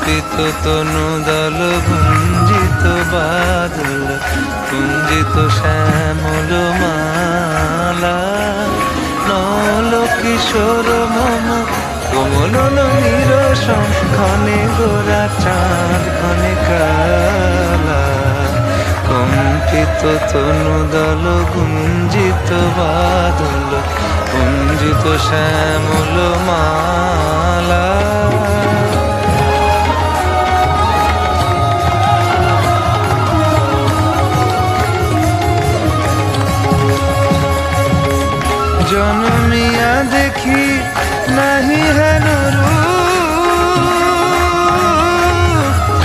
কম্পিত তনু দল গুঞ্জিত বাদল কুঞ্জিত শ্যামল মালা নল কিশোর মম কোমল নিরসন ক্ষণে গোরা চাঁদ ক্ষণে কালা কম্পিত তনু দল গুঞ্জিত বাদল কুঞ্জিত শ্যামল মালা জনমিয়া দেখি নাহি হেন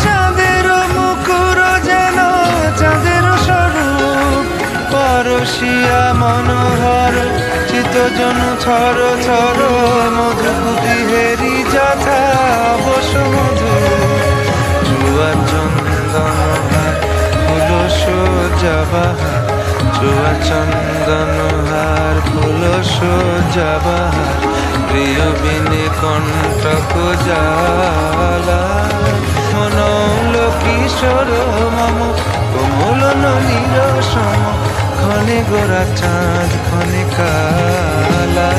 চাঁদের মুকুর যেন চাঁদের স্বরূপ পরশিয়া মনোহর চিতজন ছর ছর মধুকুটি হেরি যথা বস মধু চুয়া চন্দন ফুল সোজাবাহার চুয়া চন্দন হার ফুল সোজাবাহার প্রিয় বিনে কণ্টক জালা মনৌল কিশোর মম কোমল নীর সম ক্ষণে গোরা চাঁদ ক্ষণে কালা।